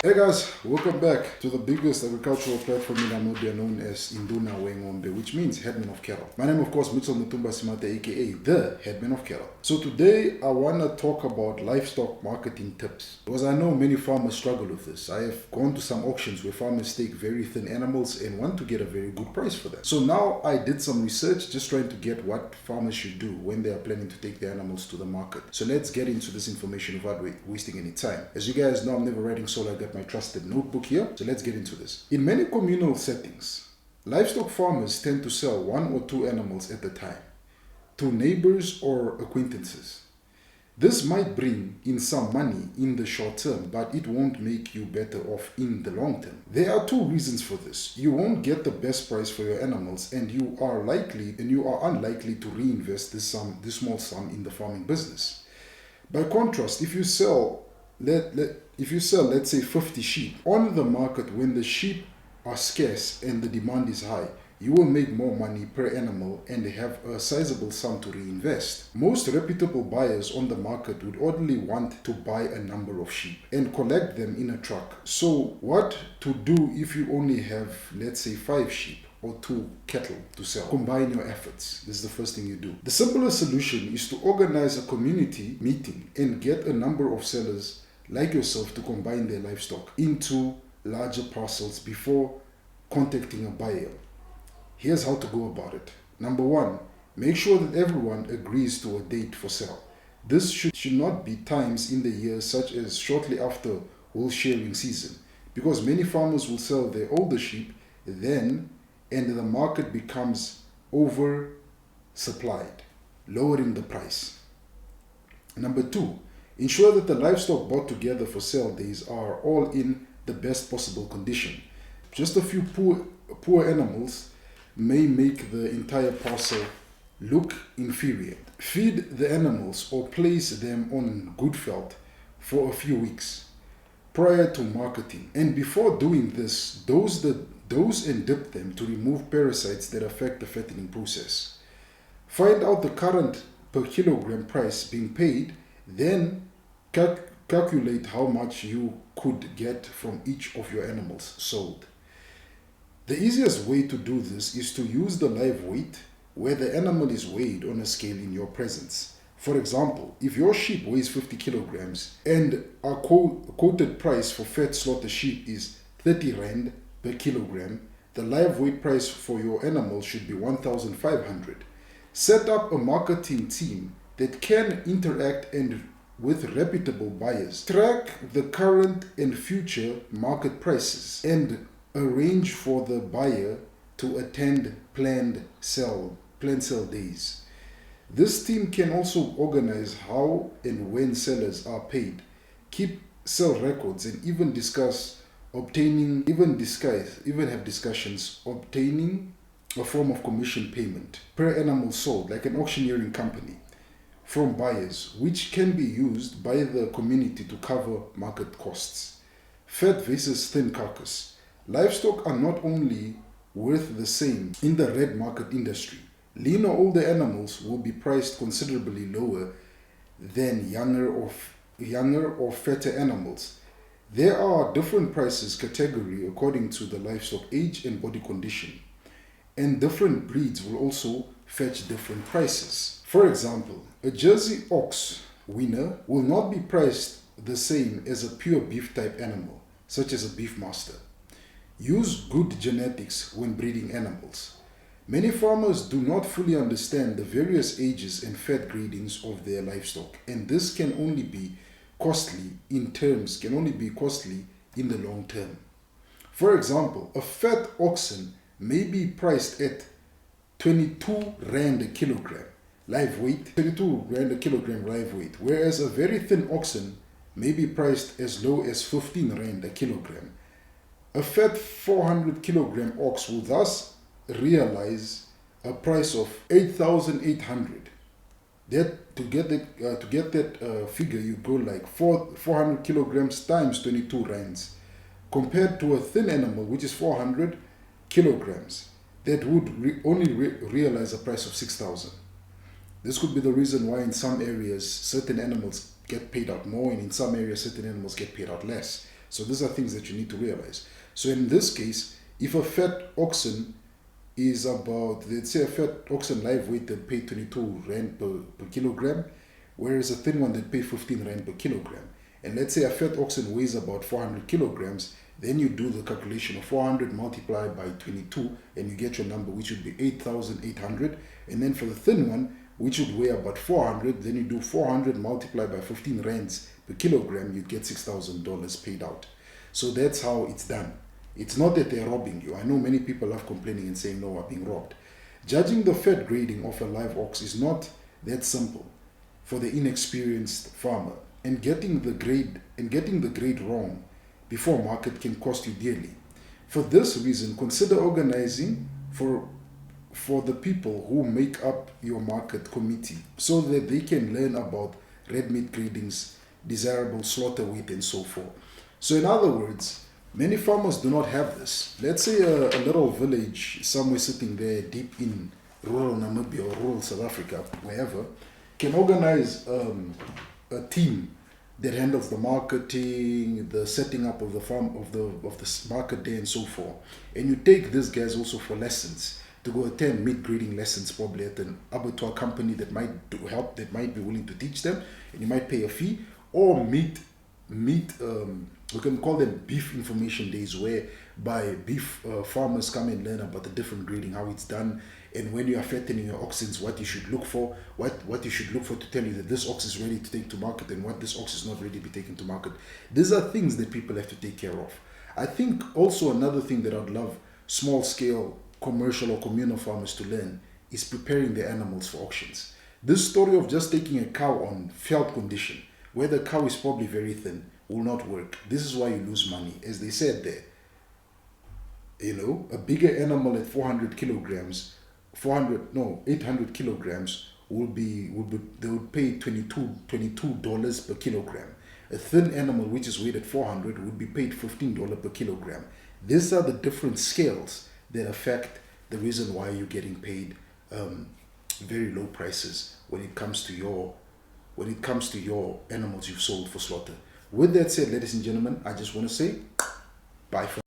Hey guys, welcome back to the biggest agricultural platform in Namibia known as Induna Wengombe, which means headman of cattle. My name of course Mitchell Mutumba Simate, aka the headman of cattle. So today I want to talk about livestock marketing tips, because I know many farmers struggle with this. I have gone to some auctions where farmers take very thin animals and want to get a very good price for them. So now I did some research just trying to get what farmers should do when they are planning to take their animals to the market. So let's get into this information without wasting any time. As you guys know, I'm never writing solo. I got my trusted notebook here, so let's get into this. In many communal settings, livestock farmers tend to sell one or two animals at a time to neighbors or acquaintances. This might bring in some money in the short term, but it won't make you better off in the long term. There are two reasons for this. You won't get the best price for your animals, and you are unlikely to reinvest this small sum in the farming business. By contrast, if you sell let's say 50 sheep on the market when the sheep are scarce and the demand is high, you will make more money per animal and have a sizable sum to reinvest. Most reputable buyers on the market would only want to buy a number of sheep and collect them in a truck. So what to do if you only have, let's say, 5 sheep or 2 cattle to sell? Combine your efforts. This is the first thing you do. The simplest solution is to organize a community meeting and get a number of sellers like yourself to combine their livestock into larger parcels before contacting a buyer. Here's how to go about it. Number 1, make sure that everyone agrees to a date for sale. This should not be times in the year such as shortly after wool shearing season, because many farmers will sell their older sheep then and the market becomes oversupplied, lowering the price. Number 2, ensure that the livestock bought together for sale days are all in the best possible condition. Just a few poor animals may make the entire parcel look inferior. Feed the animals or place them on good felt for a few weeks prior to marketing. And before doing this, dose and dip them to remove parasites that affect the fattening process. Find out the current per kilogram price being paid, then calculate how much you could get from each of your animals sold. The easiest way to do this is to use the live weight, where the animal is weighed on a scale in your presence. For example, if your sheep weighs 50 kilograms and our quoted price for fat slaughter sheep is 30 rand per kilogram, the live weight price for your animal should be 1,500. Set up a marketing team that can interact with reputable buyers. Track the current and future market prices and arrange for the buyer to attend planned sale days. This team can also organize how and when sellers are paid, keep sale records, and even have discussions obtaining a form of commission payment per animal sold, like an auctioneering company, from buyers, which can be used by the community to cover market costs. Fat versus thin carcass. Livestock are not only worth the same in the red market industry. Lean or older animals will be priced considerably lower than younger or fatter animals. There are different prices category according to the livestock age and body condition, and different breeds will also fetch different prices. For example, a Jersey ox winner will not be priced the same as a pure beef type animal, such as a beef master. Use good genetics when breeding animals. Many farmers do not fully understand the various ages and fat gradings of their livestock, and this can only be costly in the long term. For example, a fat oxen may be priced at 22 rand a kilogram live weight, 32 rand a kilogram live weight, whereas a very thin oxen may be priced as low as 15 rand a kilogram. A fat 400 kilogram ox will thus realize a price of 8,800. To get that figure, you go like 400 kilograms times 22 rands, compared to a thin animal which is 400 kilograms that would only realize a price of 6,000. This could be the reason why in some areas certain animals get paid out more and in some areas certain animals get paid out less. So these are things that you need to realize. So in this case, if a fat oxen is about, let's say a fat oxen live weight, they pay 22 rand per kilogram, whereas a thin one they pay 15 rand per kilogram. And let's say a fat oxen weighs about 400 kilograms, then you do the calculation of 400 multiplied by 22 and you get your number, which would be 8,800. And then for the thin one, which would weigh about 400, then you do 400 multiplied by 15 rands per kilogram, you get $6,000 paid out. So that's how it's done. It's not that they're robbing you. I know many people love complaining and saying, no, I'm being robbed. Judging the fat grading of a live ox is not that simple for the inexperienced farmer. And getting the grade wrong before market can cost you dearly. For this reason, consider organizing for the people who make up your market committee so that they can learn about red meat gradings, desirable slaughter weight, and so forth. So in other words, many farmers do not have this. Let's say a little village somewhere sitting there deep in rural Namibia or rural South Africa, wherever, can organize a team that handles the marketing, the setting up of the farm, of the market day, and so forth. And you take these guys also for lessons, to go attend meat grading lessons, probably at an abattoir company that might do help, that might be willing to teach them, and you might pay a fee, or meat we can call them beef information days, whereby beef farmers come and learn about the different grading, how it's done, and when you are fattening your oxen, what you should look for, what you should look for to tell you that this ox is ready to take to market and what this ox is not ready to be taken to market. These are things that people have to take care of. I think also another thing that I'd love small scale commercial or communal farmers to learn is preparing their animals for auctions. This story of just taking a cow on felt condition, where the cow is probably very thin, will not work. This is why you lose money. As they said there, a bigger animal at 800 kilograms they would pay $22 per kilogram. A thin animal which is weighed at 400 would be paid $15 per kilogram. These are the different scales that affect the reason why you're getting paid very low prices when it comes to your animals you've sold for slaughter. With that said, ladies and gentlemen, I just want to say bye for